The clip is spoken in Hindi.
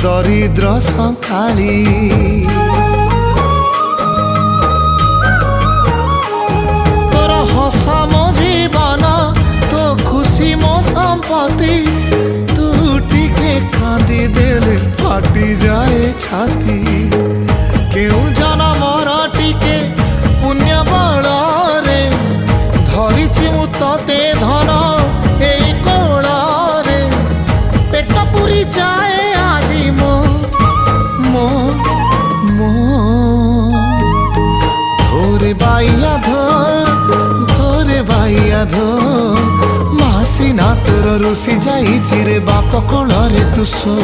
दरिद्र संकाली तोर हस मो जीवन तो खुशी मो संपत्ति तू टिके कांदी देले फाटी जाए छाती केउ जनमर टिके पुण्य बल रे धरिछि मु तते धन एई कोल रे पेट पुरी जाए आजी मो मो मो धोरे बाइया धोरे बाइया धो मासी ना तोर रुसी जाई चिरे बाप कोल रे तू सो।